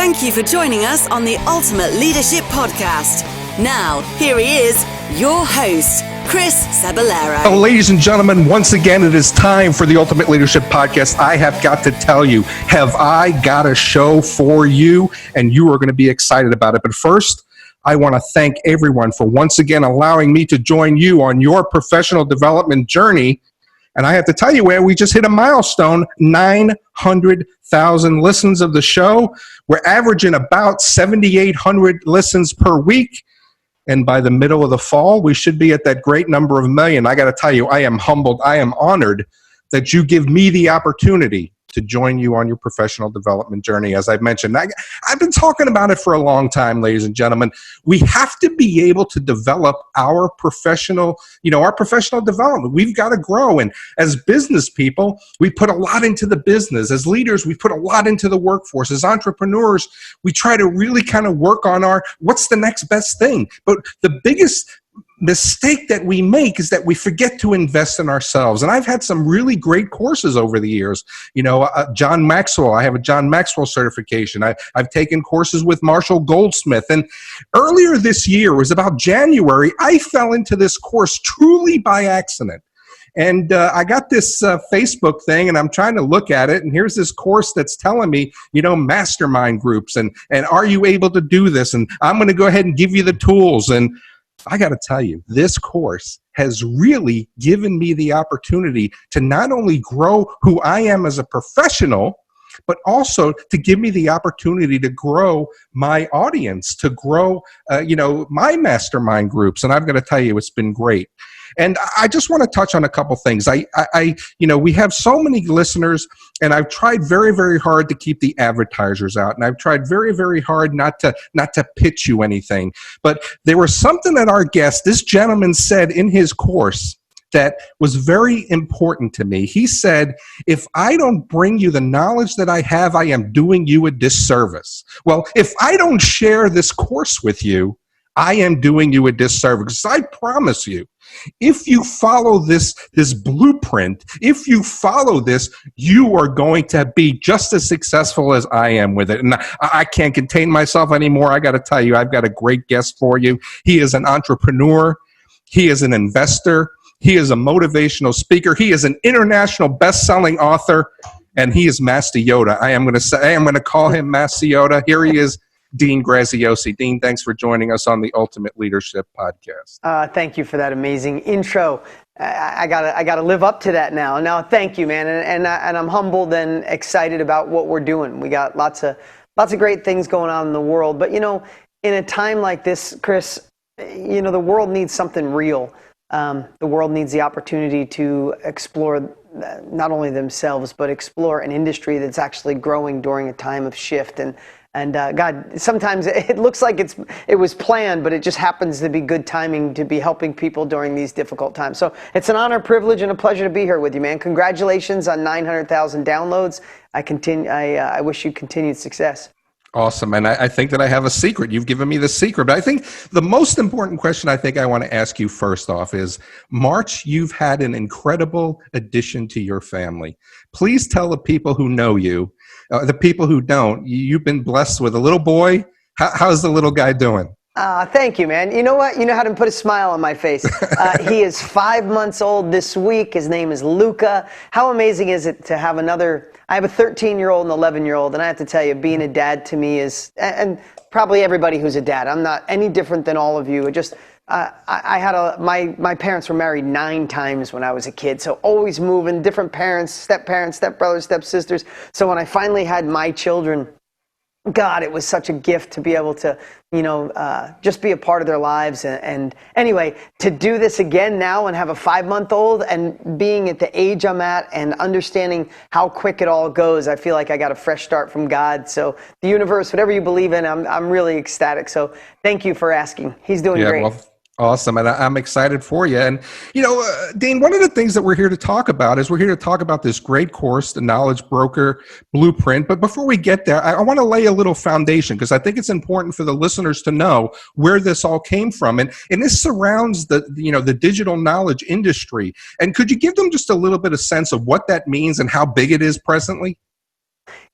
Thank you for joining us on the Ultimate Leadership Podcast. Now, here he is, your host, Chris Cebollero. Well, ladies and gentlemen, once again, it is time for the Ultimate Leadership Podcast. I have got to tell you, have I got a show for you, and you are going to be excited about it. But first, I want to thank everyone for once again allowing me to join you on your professional development journey. And I have to tell you, we just hit a milestone, 900,000 listens of the show. We're averaging about 7,800 listens per week. And by the middle of the fall, we should be at that great number of million. I got to tell you, I am humbled. I am honored that you give me the opportunity to join you on your professional development journey. As I've mentioned, I've been talking about it for a long time, ladies and gentlemen. We have to be able to develop our professional development. We've got to grow. And as business people, we put a lot into the business. As leaders, we put a lot into the workforce. As entrepreneurs, we try to really kind of work on what's the next best thing. But the biggest mistake that we make is that we forget to invest in ourselves. And I've had some really great courses over the years. John Maxwell, I have a John Maxwell certification. I've taken courses with Marshall Goldsmith. And earlier this year, it was about January, I fell into this course truly by accident. And I got this Facebook thing, and I'm trying to look at it, and here's this course that's telling me, mastermind groups, and are you able to do this? And I'm going to go ahead and give you the tools. And I got to tell you, this course has really given me the opportunity to not only grow who I am as a professional, but also to give me the opportunity to grow my audience, to grow, my mastermind groups. And I'm going to tell you, it's been great. And I just want to touch on a couple things. We have so many listeners, and I've tried very, very hard to keep the advertisers out, and I've tried very, very hard not to pitch you anything. But there was something that our guest, this gentleman, said in his course that was very important to me. He said, if I don't bring you the knowledge that I have, I am doing you a disservice. Well, if I don't share this course with you, I am doing you a disservice. I promise you, if you follow this blueprint, if you follow this, you are going to be just as successful as I am with it. And I can't contain myself anymore. I got to tell you, I've got a great guest for you. He is an entrepreneur. He is an investor. He is a motivational speaker. He is an international best-selling author, and he is Master Yoda. I am going to call him Master Yoda. Here he is. Dean Graziosi. Dean, thanks for joining us on the Ultimate Leadership Podcast. Thank you for that amazing intro. I gotta live up to that now. Now, thank you, man, and I'm humbled and excited about what we're doing. We got lots of great things going on in the world. But in a time like this, Chris, the world needs something real. The world needs the opportunity to explore not only themselves, but explore an industry that's actually growing during a time of shift. And God, sometimes it looks like it was planned, but it just happens to be good timing to be helping people during these difficult times. So it's an honor, privilege, and a pleasure to be here with you, man. Congratulations on 900,000 downloads. I wish you continued success. Awesome. And I think that I have a secret. You've given me the secret. But I think the most important question I think I want to ask you first off is, March, you've had an incredible addition to your family. Please tell the people who know you, the people who don't, you've been blessed with a little boy. How's the little guy doing? Thank you, man. You know what? You know how to put a smile on my face. He is 5 months old this week. His name is Luca. How amazing is it to have I have a 13-year-old and 11-year-old, and I have to tell you, being a dad to me is, and probably everybody who's a dad, I'm not any different than all of you. It just, my parents were married 9 times when I was a kid, so always moving, different parents, stepbrothers, stepsisters. So when I finally had my children, God, it was such a gift to be able to, just be a part of their lives. And anyway, to do this again now and have a 5-month-old and being at the age I'm at and understanding how quick it all goes, I feel like I got a fresh start from God. So the universe, whatever you believe in, I'm really ecstatic. So thank you for asking. He's doing great. Well, awesome. And I'm excited for you. And, Dean, one of the things that we're here to talk about is this great course, the Knowledge Broker Blueprint. But before we get there, I want to lay a little foundation because I think it's important for the listeners to know where this all came from. And this surrounds the digital knowledge industry. And could you give them just a little bit of sense of what that means and how big it is presently?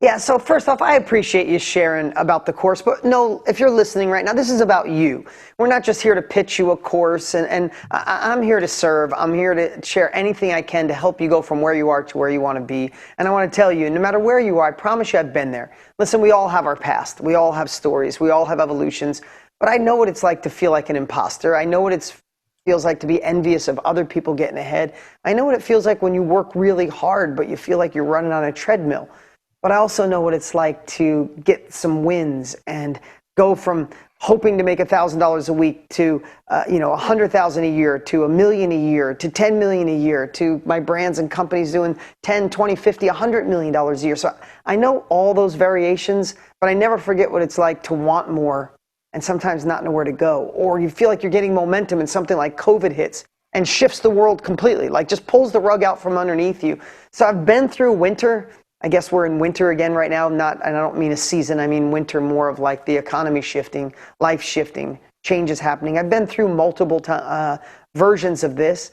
Yeah, so first off, I appreciate you sharing about the course, but no, if you're listening right now, this is about you. We're not just here to pitch you a course, and I'm here to serve. I'm here to share anything I can to help you go from where you are to where you want to be. And I want to tell you, no matter where you are, I promise you I've been there. Listen, we all have our past. We all have stories. We all have evolutions. But I know what it's like to feel like an imposter. I know what it feels like to be envious of other people getting ahead. I know what it feels like when you work really hard, but you feel like you're running on a treadmill. But I also know what it's like to get some wins and go from hoping to make $1,000 a week to, $100,000 a year, to $1 million a year, to $10 million a year, to my brands and companies doing $10, $20, $50, $100 million a year. So I know all those variations, but I never forget what it's like to want more and sometimes not know where to go. Or you feel like you're getting momentum and something like COVID hits and shifts the world completely, like just pulls the rug out from underneath you. So I've been through winter. I guess we're in winter again right now. And I don't mean a season. I mean winter, more of like the economy shifting, life shifting, changes happening. I've been through multiple versions of this.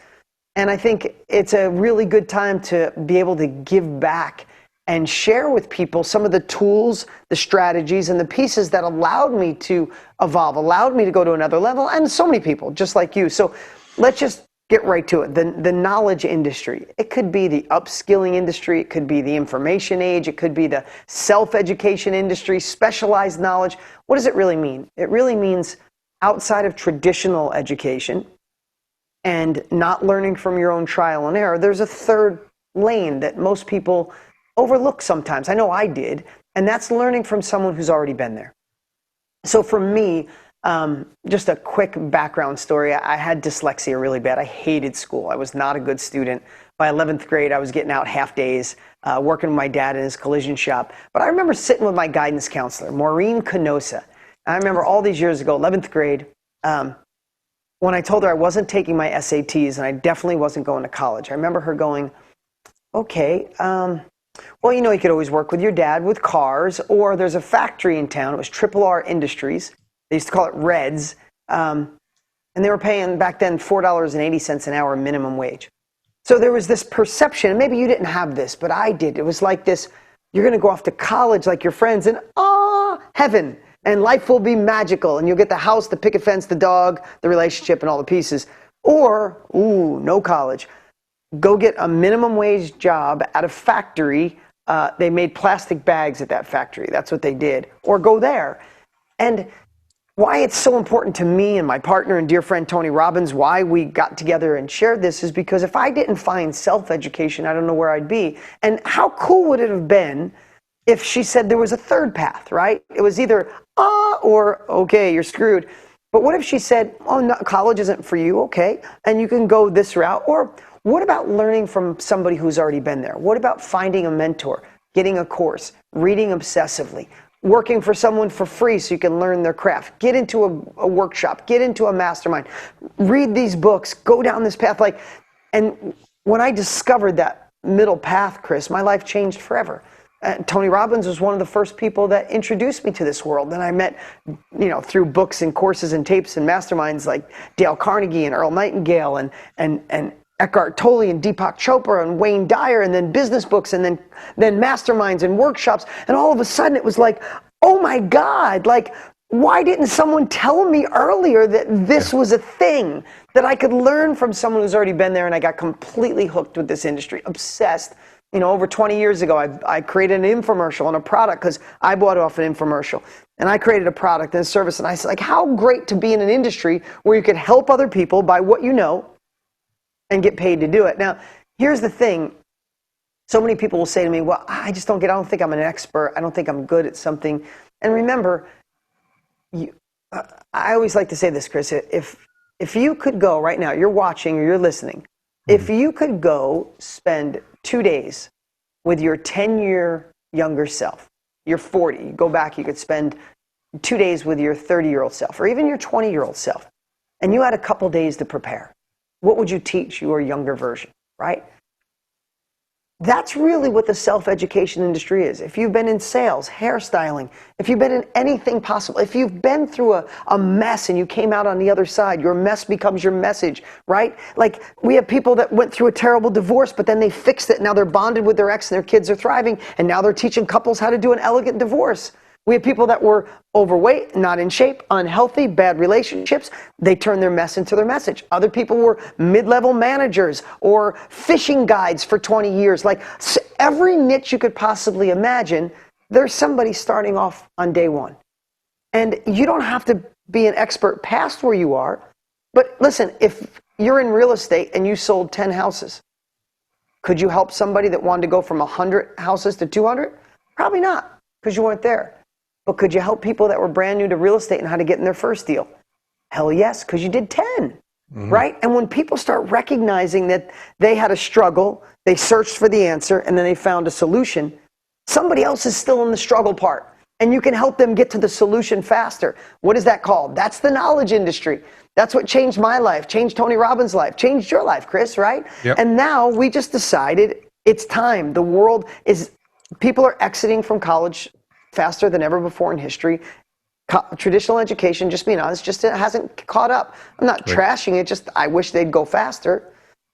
And I think it's a really good time to be able to give back and share with people some of the tools, the strategies, and the pieces that allowed me to evolve, allowed me to go to another level, and so many people just like you. So let's just get right to it. The knowledge industry. It could be the upskilling industry. It could be the information age. It could be the self-education industry, specialized knowledge. What does it really mean? It really means outside of traditional education and not learning from your own trial and error, there's a third lane that most people overlook sometimes. I know I did. And that's learning from someone who's already been there. So for me, just a quick background story. I had dyslexia really bad. I hated school. I was not a good student. By 11th grade, I was getting out half days, working with my dad in his collision shop. But I remember sitting with my guidance counselor, Maureen Canosa. I remember all these years ago, 11th grade, when I told her I wasn't taking my SATs and I definitely wasn't going to college. I remember her going, okay, well, you could always work with your dad with cars, or there's a factory in town. It was Triple R Industries. They used to call it Reds, and they were paying back then $4.80 an hour minimum wage. So there was this perception, and maybe you didn't have this, but I did. It was like this, you're going to go off to college like your friends, and heaven, and life will be magical, and you'll get the house, the picket fence, the dog, the relationship, and all the pieces. Or, no college. Go get a minimum wage job at a factory. They made plastic bags at that factory. That's what they did. Or go there. And why it's so important to me and my partner and dear friend Tony Robbins, why we got together and shared this, is because if I didn't find self-education, I don't know where I'd be. And how cool would it have been if she said there was a third path, right? It was either, or, okay, you're screwed. But what if she said, no, college isn't for you, okay, and you can go this route? Or what about learning from somebody who's already been there? What about finding a mentor, getting a course, reading obsessively, working for someone for free so you can learn their craft, get into a workshop, get into a mastermind, read these books, go down this path. And when I discovered that middle path, Chris, my life changed forever. Tony Robbins was one of the first people that introduced me to this world. And I met, through books and courses and tapes and masterminds like Dale Carnegie and Earl Nightingale and Eckhart Tolle and Deepak Chopra and Wayne Dyer, and then business books, and then masterminds and workshops. And all of a sudden it was like, oh my God, why didn't someone tell me earlier that this was a thing, that I could learn from someone who's already been there? And I got completely hooked with this industry, obsessed. Over 20 years ago, I created an infomercial and a product because I bought off an infomercial. And I created a product and a service. And I said, how great to be in an industry where you could help other people by what you know and get paid to do it. Now, here's the thing. So many people will say to me, well, I don't think I'm an expert. I don't think I'm good at something. And remember, I always like to say this, Chris, if you could go right now, you're watching or you're listening, if you could go spend 2 days with your 10-year younger self, you're 40, you go back, you could spend 2 days with your 30-year-old self, or even your 20-year-old self, and you had a couple days to prepare. What would you teach your younger version, right? That's really what the self-education industry is. If you've been in sales, hairstyling, if you've been in anything possible, if you've been through a mess and you came out on the other side, your mess becomes your message, right? Like, we have people that went through a terrible divorce, but then they fixed it. Now they're bonded with their ex and their kids are thriving, and now they're teaching couples how to do an elegant divorce. We have people that were overweight, not in shape, unhealthy, bad relationships. They turned their mess into their message. Other people were mid-level managers or fishing guides for 20 years. Like, every niche you could possibly imagine, there's somebody starting off on day one. And you don't have to be an expert past where you are. But listen, if you're in real estate and you sold 10 houses, could you help somebody that wanted to go from 100 houses to 200? Probably not, because you weren't there. But could you help people that were brand new to real estate and how to get in their first deal? Hell yes, because you did 10, right? And when people start recognizing that they had a struggle, they searched for the answer, and then they found a solution, somebody else is still in the struggle part. And you can help them get to the solution faster. What is that called? That's the knowledge industry. That's what changed my life, changed Tony Robbins' life, changed your life, Chris, right? Yep. And now we just decided it's time. The world is, people are exiting from college faster than ever before in history. Traditional education, just being honest, just hasn't caught up. I'm not trashing it, just I wish they'd go faster.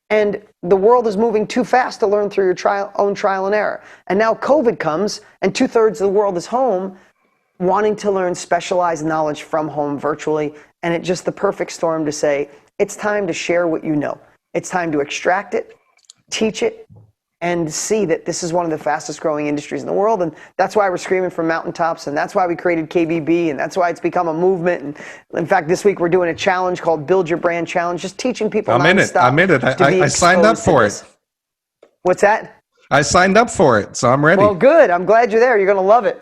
And the world is moving too fast to learn through your own trial and error. And now COVID comes, and 2/3 of the world is home, wanting to learn specialized knowledge from home virtually. And it's just the perfect storm to say, it's time to share what you know. It's time to extract it, teach it, and see that this is one of the fastest growing industries in the world. And that's why we're screaming from mountaintops, and that's why we created KBB, and that's why it's become a movement. And in fact, this week we're doing a challenge called Build Your Brand Challenge, just teaching people I'm in it. I signed up for it. What's that? I signed up for it, so I'm ready. Well, good. I'm glad you're there. You're going to love it.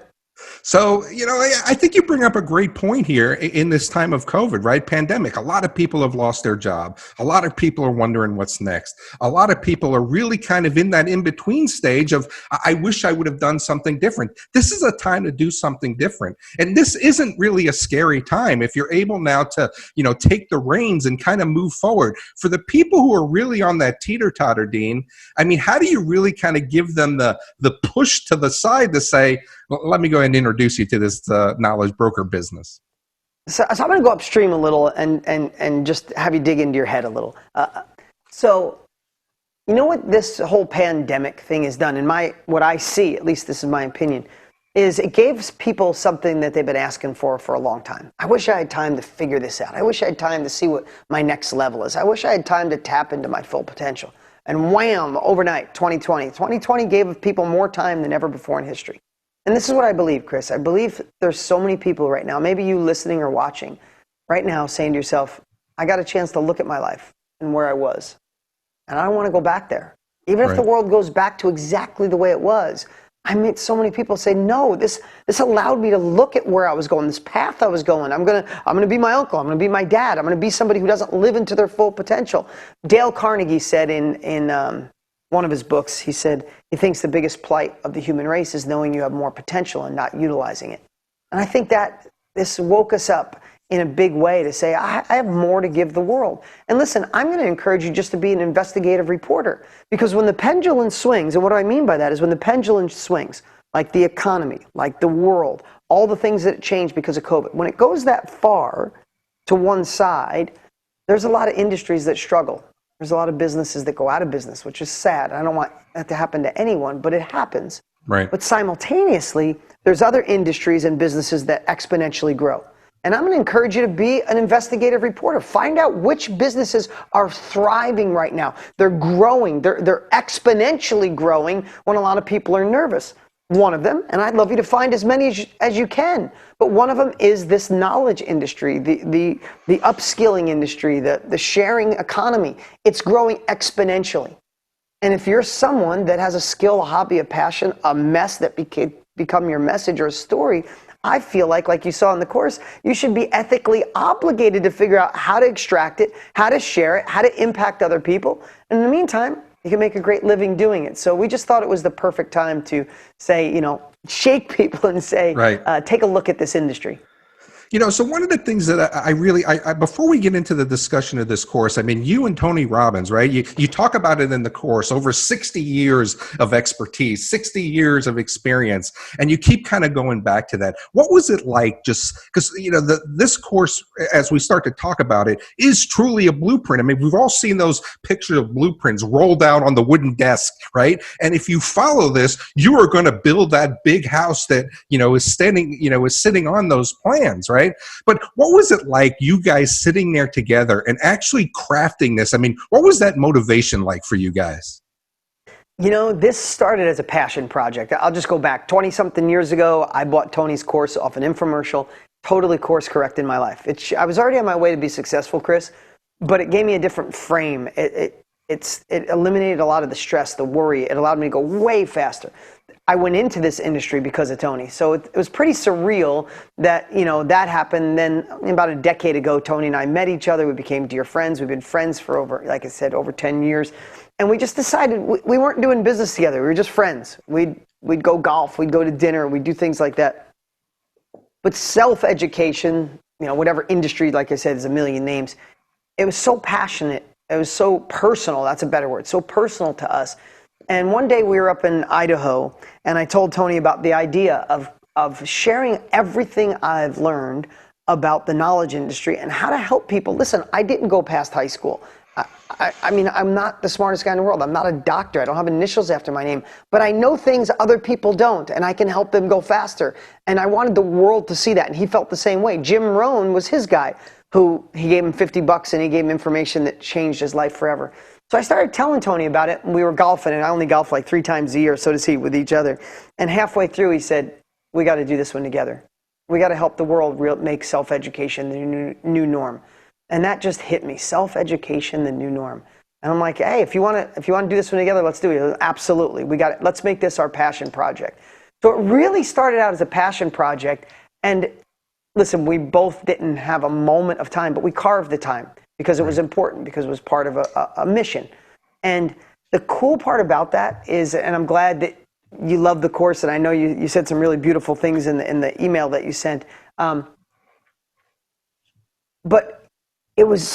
So, I think you bring up a great point here in this time of COVID, right? Pandemic. A lot of people have lost their job. A lot of people are wondering what's next. A lot of people are really kind of in that in-between stage of, I wish I would have done something different. This is a time to do something different. And this isn't really a scary time if you're able now to, take the reins and kind of move forward. For the people who are really on that teeter-totter, Dean, I mean, how do you really kind of give them the push to the side to say, well, let me go ahead and introduce you to this knowledge broker business? So I'm going to go upstream a little and just have you dig into your head a little. So you know what this whole pandemic thing has done, what I see, at least this is my opinion, is it gives people something that they've been asking for a long time. I wish I had time to figure this out. I wish I had time to see what my next level is. I wish I had time to tap into my full potential. And wham, overnight, 2020. 2020 gave people more time than ever before in history. And this is what I believe, Chris. I believe there's so many people right now, maybe you listening or watching right now, saying to yourself, I got a chance to look at my life and where I was. And I don't want to go back there. Even if the world goes back to exactly the way it was. I meet so many people say, no, this allowed me to look at where I was going, this path I was going. I'm gonna be my uncle. I'm gonna be my dad. I'm gonna be somebody who doesn't live into their full potential. Dale Carnegie said in one of his books, he said he thinks the biggest plight of the human race is knowing you have more potential and not utilizing it. And I think that this woke us up in a big way to say, I have more to give the world. And listen, I'm going to encourage you just to be an investigative reporter, because when the pendulum swings, and what I mean by that is when the pendulum swings, like the economy, like the world, all the things that changed because of COVID, when it goes that far to one side, there's a lot of industries that struggle. There's a lot of businesses that go out of business, which is sad. I don't want that to happen to anyone, but it happens. Right. But simultaneously, there's other industries and businesses that exponentially grow. And I'm going to encourage you to be an investigative reporter. Find out which businesses are thriving right now. They're growing. They're exponentially growing when a lot of people are nervous. One of them, and I'd love you to find as many as you can, but one of them is this knowledge industry, the upskilling industry, the sharing economy. It's growing exponentially. And if you're someone that has a skill, a hobby, a passion, a mess that become your message or a story, I feel like you saw in the course, you should be ethically obligated to figure out how to extract it, how to share it, how to impact other people. And in the meantime, you can make a great living doing it. So we just thought it was the perfect time to say, shake people and say, take a look at this industry. So one of the things that I really, before we get into the discussion of this course, I mean, you and Tony Robbins, right? You talk about it in the course, over 60 years of expertise, 60 years of experience, and you keep kind of going back to that. What was it like just, because, this course, as we start to talk about it, is truly a blueprint. I mean, we've all seen those pictures of blueprints rolled out on the wooden desk, right? And if you follow this, you are going to build that big house that, is sitting on those plans, right? But what was it like, you guys sitting there together and actually crafting this? I mean, what was that motivation like for you guys? This started as a passion project. I'll just go back 20-something years ago. I bought Tony's course off an infomercial, totally course corrected my life. I was already on my way to be successful, Chris, but it gave me a different frame. It eliminated a lot of the stress, the worry. It allowed me to go way faster. I went into this industry because of Tony. So it was pretty surreal that, that happened. Then about a decade ago, Tony and I met each other. We became dear friends. We've been friends for over 10 years. And we just decided we weren't doing business together. We were just friends. We'd go golf. We'd go to dinner. We'd do things like that. But self-education, whatever industry, like I said, is a million names. It was so passionate. It was so personal. That's a better word. So personal to us. And one day we were up in Idaho, and I told Tony about the idea of sharing everything I've learned about the knowledge industry and how to help people. Listen, I didn't go past high school. I mean, I'm not the smartest guy in the world. I'm not a doctor. I don't have initials after my name. But I know things other people don't, and I can help them go faster. And I wanted the world to see that, and he felt the same way. Jim Rohn was his guy, who he gave him $50, and he gave him information that changed his life forever. So I started telling Tony about it, and we were golfing, and I only golf like 3 times a year, so does he, with each other. And halfway through, he said, we got to do this one together. We got to help the world make self-education the new norm. And that just hit me, self-education, the new norm. And I'm like, hey, if you want to do this one together, let's do it. Absolutely, we got it. Let's make this our passion project. So it really started out as a passion project, and listen, we both didn't have a moment of time, but we carved the time. Because it was important, because it was part of a mission. And the cool part about that is, and I'm glad that you love the course, and I know you said some really beautiful things in the email that you sent. But it was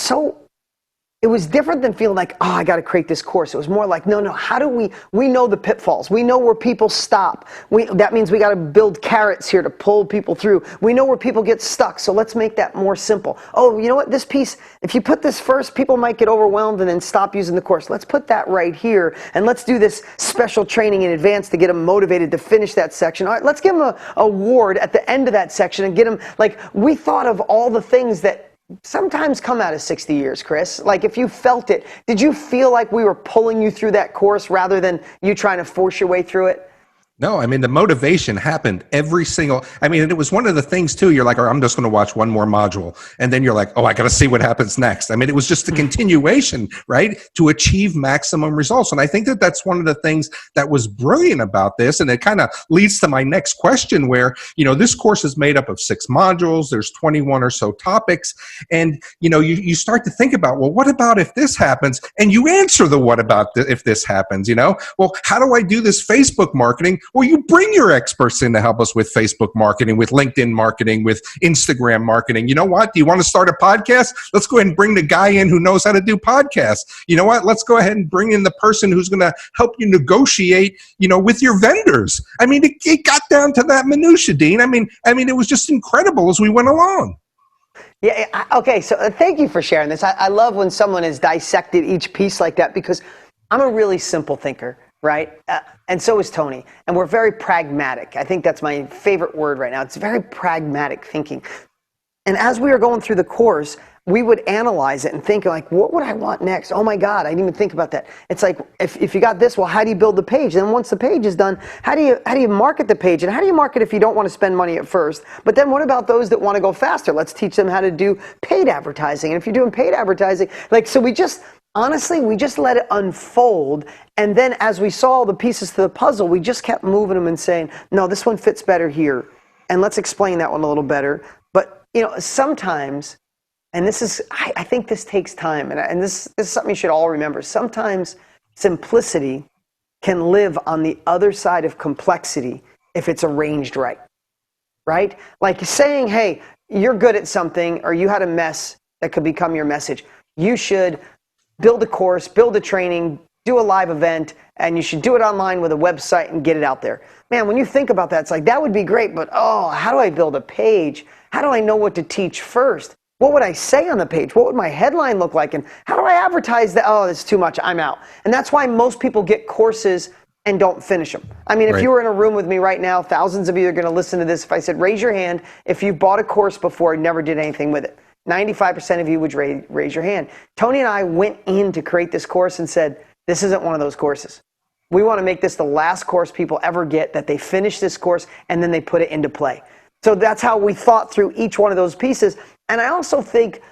different than feeling like, I got to create this course. It was more like, no, how do we know the pitfalls. We know where people stop. That means we got to build carrots here to pull people through. We know where people get stuck, so let's make that more simple. Oh, you know what, this piece, if you put this first, people might get overwhelmed and then stop using the course. Let's put that right here, and let's do this special training in advance to get them motivated to finish that section. All right, let's give them an award at the end of that section and get them, we thought of all the things that sometimes come out of 60 years, Chris. Like, if you felt it, did you feel like we were pulling you through that course rather than you trying to force your way through it? No, I mean, the motivation happened it was one of the things too. You're like, oh, I'm just going to watch one more module. And then you're like, oh, I got to see what happens next. I mean, it was just a continuation, right? To achieve maximum results. And I think that that's one of the things that was brilliant about this. And it kind of leads to my next question where, this course is made up of 6 modules. There's 21 or so topics. And, you start to think about, well, what about if this happens? And you answer the what about if this happens, Well, how do I do this Facebook marketing? Well, you bring your experts in to help us with Facebook marketing, with LinkedIn marketing, with Instagram marketing. You know what? Do you want to start a podcast? Let's go ahead and bring the guy in who knows how to do podcasts. You know what? Let's go ahead and bring in the person who's going to help you negotiate, with your vendors. I mean, it got down to that minutia, Dean. I mean, it was just incredible as we went along. Yeah. Okay. So thank you for sharing this. I love when someone has dissected each piece like that, because I'm a really simple thinker. Right? And so is Tony. And we're very pragmatic. I think that's my favorite word right now. It's very pragmatic thinking. And as we were going through the course, we would analyze it and think like, what would I want next? Oh my God, I didn't even think about that. It's like, if you got this, well, how do you build the page? Then once the page is done, how do you market the page? And how do you market if you don't want to spend money at first? But then what about those that want to go faster? Let's teach them how to do paid advertising. And if you're doing paid advertising, so honestly, we just let it unfold. And then as we saw the pieces to the puzzle, we just kept moving them and saying, no, this one fits better here. And let's explain that one a little better. But, sometimes, and I think this takes time. And this is something you should all remember. Sometimes simplicity can live on the other side of complexity if it's arranged right. Right? Like saying, hey, you're good at something or you had a mess that could become your message, you should build a course, build a training, do a live event, and you should do it online with a website and get it out there. Man, when you think about that, it's like, that would be great, but how do I build a page? How do I know what to teach first? What would I say on the page? What would my headline look like? And how do I advertise that? Oh, it's too much, I'm out. And that's why most people get courses and don't finish them. I mean, if you were in a room with me right now, thousands of you are going to listen to this. If I said, raise your hand if you bought a course before and never did anything with it. 95% of you would raise your hand. Tony and I went in to create this course and said, this isn't one of those courses. We want to make this the last course people ever get, that they finish this course and then they put it into play. So that's how we thought through each one of those pieces. And I also think,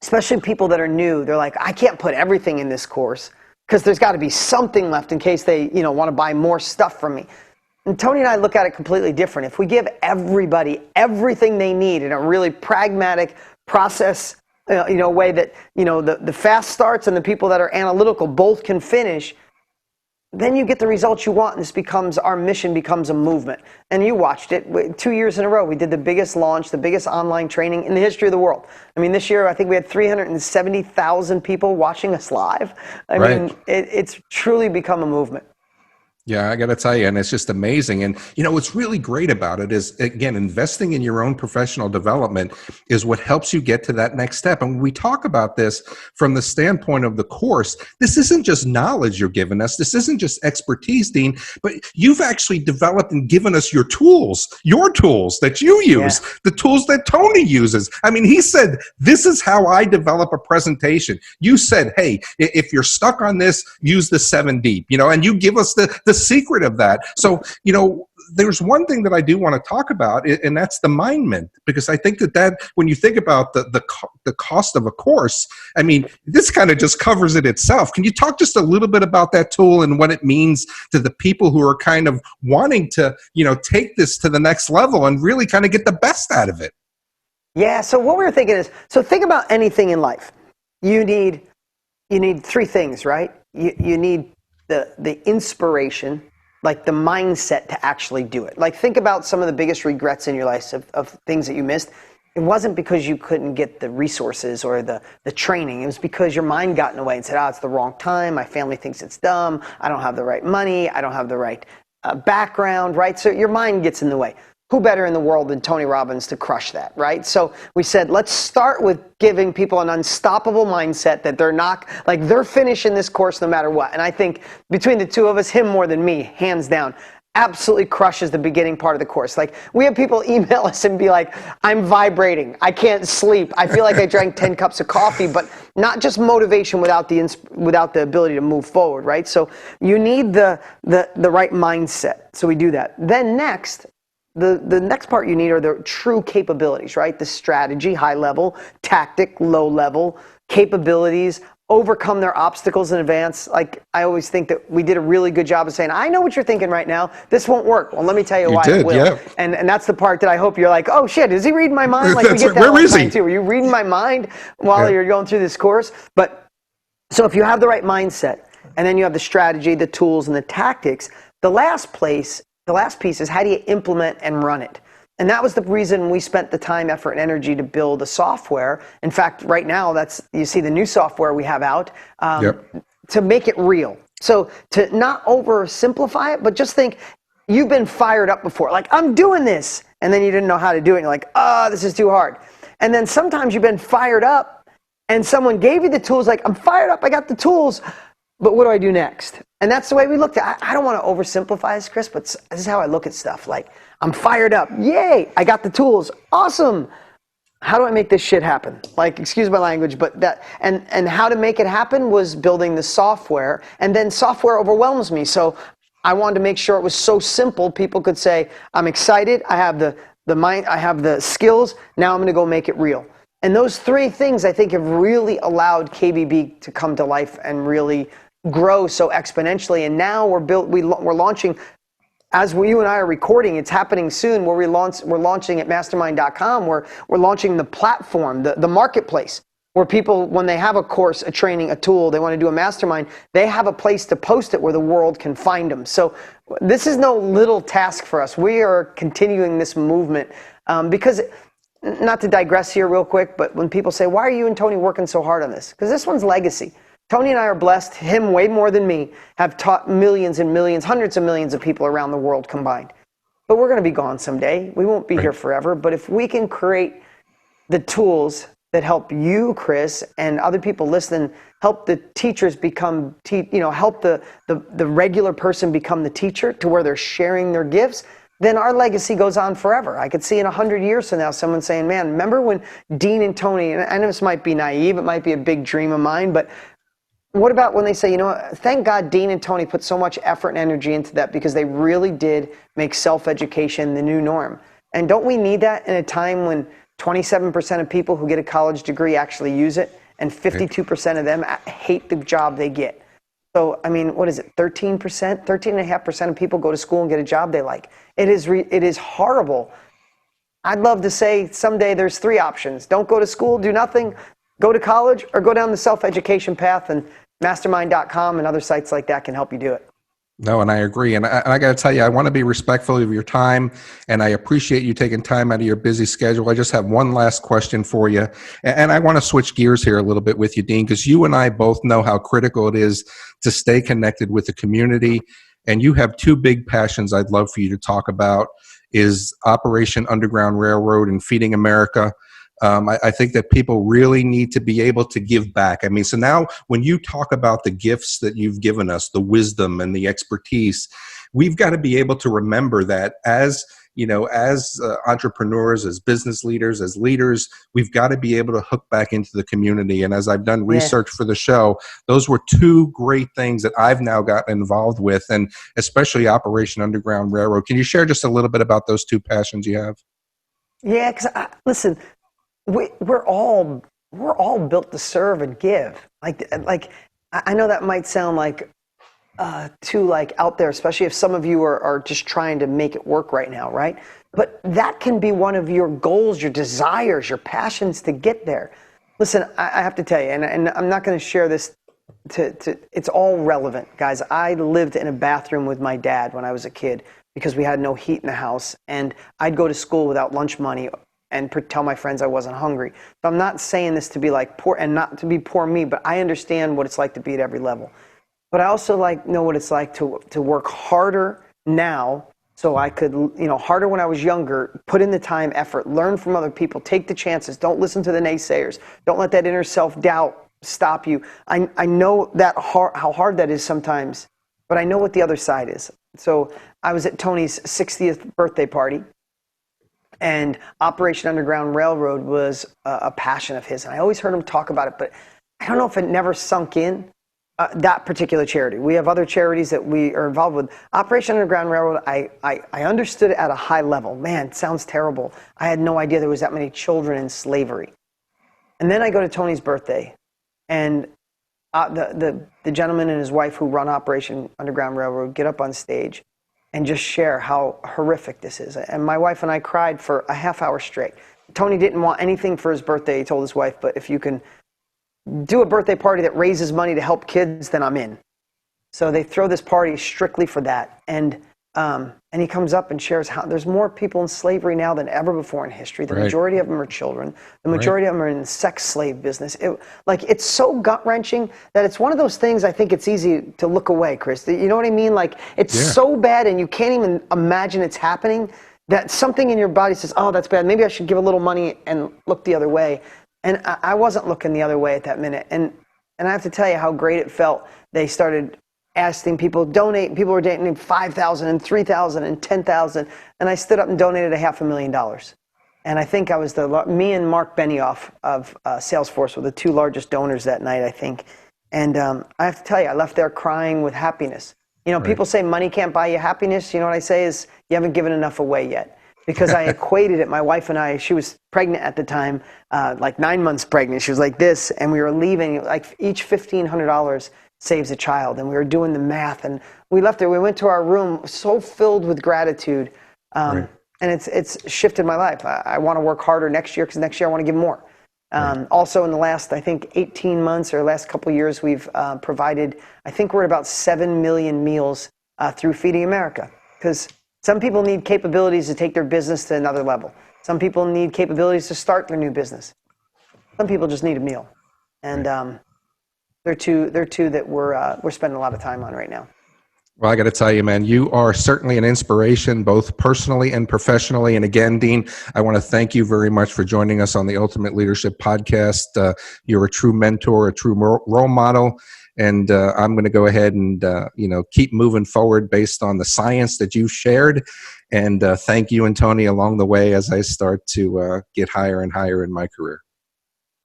especially people that are new, they're like, I can't put everything in this course because there's got to be something left in case they, want to buy more stuff from me. And Tony and I look at it completely different. If we give everybody everything they need in a really pragmatic process, way that, the fast starts and the people that are analytical both can finish, then you get the results you want, and our mission becomes a movement. And you watched it 2 years in a row. We did the biggest launch, the biggest online training in the history of the world. I mean, this year, I think we had 370,000 people watching us live. I mean, it's truly become a movement. Yeah, I got to tell you, and it's just amazing. And, what's really great about it is, again, investing in your own professional development is what helps you get to that next step. And when we talk about this from the standpoint of the course, this isn't just knowledge you're giving us. This isn't just expertise, Dean, but you've actually developed and given us your tools that you use, the tools that Tony uses. I mean, he said, this is how I develop a presentation. You said, hey, if you're stuck on this, use the 7 deep, and you give us the secret of that. So, there's one thing that I do want to talk about, and that's the mind mint, because I think that when you think about the cost of a course, I mean, this kind of just covers it itself. Can you talk just a little bit about that tool and what it means to the people who are kind of wanting to, take this to the next level and really kind of get the best out of it? Yeah. So what we were thinking is, think about anything in life. You need 3 things, right? You need the inspiration, like the mindset to actually do it. Like, think about some of the biggest regrets in your life of things that you missed. It wasn't because you couldn't get the resources or the training. It was because your mind got in the way and said, it's the wrong time. My family thinks it's dumb. I don't have the right money. I don't have the right background, right? So your mind gets in the way. Who better in the world than Tony Robbins to crush that, right? So we said, let's start with giving people an unstoppable mindset that they're finishing this course no matter what. And I think between the two of us, him more than me, hands down, absolutely crushes the beginning part of the course. Like, we have people email us and be like, I'm vibrating. I can't sleep. I feel like I drank 10 cups of coffee, but not just motivation without the ability to move forward, right? So you need the right mindset. So we do that. Then next, the next part you need are the true capabilities, right? The strategy, high level, tactic, low level, capabilities, overcome their obstacles in advance. Like, I always think that we did a really good job of saying, I know what you're thinking right now. This won't work. Well, let me tell you why it will. Yeah. And that's the part that I hope you're like, oh shit, is he reading my mind? Like, we get that all the time too. Are you reading my mind while you're going through this course? But so if you have the right mindset, and then you have the strategy, the tools, and the tactics, the last piece is, how do you implement and run it? And that was the reason we spent the time, effort, and energy to build a software. In fact, right now, you see the new software we have out, to make it real. So to not oversimplify it, but just think, you've been fired up before. Like, I'm doing this. And then you didn't know how to do it. And you're like, this is too hard. And then sometimes you've been fired up and someone gave you the tools, like, I'm fired up, I got the tools, but what do I do next? And that's the way we looked at it. I don't want to oversimplify this, Chris, but this is how I look at stuff. Like, I'm fired up. Yay, I got the tools. Awesome. How do I make this shit happen? Like, excuse my language, but and how to make it happen was building the software. And then software overwhelms me. So I wanted to make sure it was so simple people could say, I'm excited, I have the mind, I have the skills, now I'm going to go make it real. And those 3 things, I think, have really allowed KBB to come to life and really grow so exponentially. And now we're launching, as you and I are recording, it's happening soon, where we're launching at mastermind.com, where we're launching the platform, the marketplace, where people, when they have a course, a training, a tool, they want to do a mastermind, they have a place to post it where the world can find them. So this is no little task for us. We are continuing this movement because not to digress here real quick, but when people say, why are you and Tony working so hard on this? Because this one's legacy. Tony and I are blessed, him way more than me, have taught millions and millions, hundreds of millions of people around the world combined. But we're going to be gone someday. We won't be here forever. But if we can create the tools that help you, Chris, and other people listening, help the teachers become, help the regular person become the teacher to where they're sharing their gifts, then our legacy goes on forever. I could see in 100 years from now someone saying, man, remember when Dean and Tony, and I know this might be naive, it might be a big dream of mine, but what about when they say, thank God Dean and Tony put so much effort and energy into that because they really did make self-education the new norm. And don't we need that in a time when 27% of people who get a college degree actually use it, and 52% of them hate the job they get? So, I mean, what is it, 13%? 13.5% of people go to school and get a job they like. It is horrible. I'd love to say someday there's 3 options. Don't go to school, do nothing, go to college, or go down the self-education path, and mastermind.com and other sites like that can help you do it. No, and I agree. And I got to tell you, I want to be respectful of your time, and I appreciate you taking time out of your busy schedule. I just have one last question for you. And I want to switch gears here a little bit with you, Dean, because you and I both know how critical it is to stay connected with the community. And you have 2 big passions I'd love for you to talk about is Operation Underground Railroad and Feeding America. I think that people really need to be able to give back. I mean, so now when you talk about the gifts that you've given us, the wisdom and the expertise, we've got to be able to remember that as entrepreneurs, as business leaders, as leaders, we've got to be able to hook back into the community. And as I've done research for the show, those were 2 great things that I've now gotten involved with, and especially Operation Underground Railroad. Can you share just a little bit about those 2 passions you have? Yeah, because listen, we're all built to serve and give. Like I know that might sound like too out there, especially if some of you are just trying to make it work right now, right? But that can be one of your goals, your desires, your passions to get there. Listen, I have to tell you, and I'm not going to share this it's all relevant, guys. I lived in a bathroom with my dad when I was a kid because we had no heat in the house, and I'd go to school without lunch money and tell my friends I wasn't hungry. So I'm not saying this to be like poor, and not to be poor me, but I understand what it's like to be at every level. But I also know what it's like to work harder now, so I could, harder when I was younger, put in the time, effort, learn from other people, take the chances, don't listen to the naysayers, don't let that inner self-doubt stop you. I know that how hard that is sometimes, but I know what the other side is. So I was at Tony's 60th birthday party, and Operation Underground Railroad was a passion of his. And I always heard him talk about it, but I don't know if it never sunk in, that particular charity. We have other charities that we are involved with. Operation Underground Railroad, I understood it at a high level. Man, it sounds terrible. I had no idea there was that many children in slavery. And then I go to Tony's birthday, and the gentleman and his wife who run Operation Underground Railroad get up on stage and just share how horrific this is. And my wife and I cried for a half hour straight. Tony didn't want anything for his birthday, he told his wife, but if you can do a birthday party that raises money to help kids, then I'm in. So they throw this party strictly for that. And he comes up and shares how there's more people in slavery now than ever before in history. The majority of them are children. The majority of them are in the sex slave business. It's so gut-wrenching that it's one of those things I think it's easy to look away, Chris. You know what I mean? Like, it's so bad and you can't even imagine it's happening that something in your body says, oh, that's bad. Maybe I should give a little money and look the other way. And I wasn't looking the other way at that minute. And I have to tell you how great it felt. They started asking people to donate. People were donating $5,000 and $3,000 and $10,000. And I stood up and donated $500,000. And I think I was me and Mark Benioff of Salesforce were the 2 largest donors that night, I think. And I have to tell you, I left there crying with happiness. People say money can't buy you happiness. You know what I say is you haven't given enough away yet. Because I equated it, my wife and I, she was pregnant at the time, like 9 months pregnant. She was like this, and we were leaving, like each $1,500 saves a child. And we were doing the math, and we left there. We went to our room so filled with gratitude, and it's shifted my life. I want to work harder next year because next year I want to give more. Also in the last, I think, 18 months or last couple of years, we've provided, I think we're at about 7 million meals through Feeding America. Because some people need capabilities to take their business to another level. Some people need capabilities to start their new business. Some people just need a meal. And they're two that we're spending a lot of time on right now. Well, I got to tell you, man, you are certainly an inspiration, both personally and professionally. And again, Dean, I want to thank you very much for joining us on the Ultimate Leadership Podcast. You're a true mentor, a true role model. And I'm going to go ahead and, keep moving forward based on the science that you've shared. And thank you and Tony along the way as I start to get higher and higher in my career.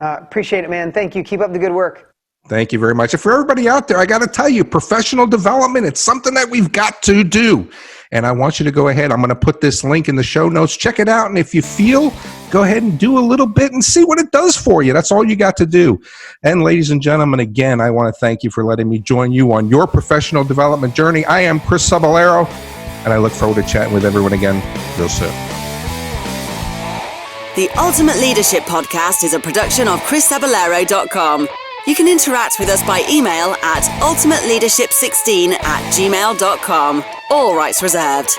Appreciate it, man. Thank you. Keep up the good work. Thank you very much. And for everybody out there, I got to tell you, professional development, it's something that we've got to do. And I want you to go ahead. I'm going to put this link in the show notes. Check it out. And if you feel, go ahead and do a little bit and see what it does for you. That's all you got to do. And ladies and gentlemen, again, I want to thank you for letting me join you on your professional development journey. I am Chris Cebollero, and I look forward to chatting with everyone again real soon. The Ultimate Leadership Podcast is a production of chriscebollero.com. You can interact with us by email at ultimateleadership16@gmail.com. All rights reserved.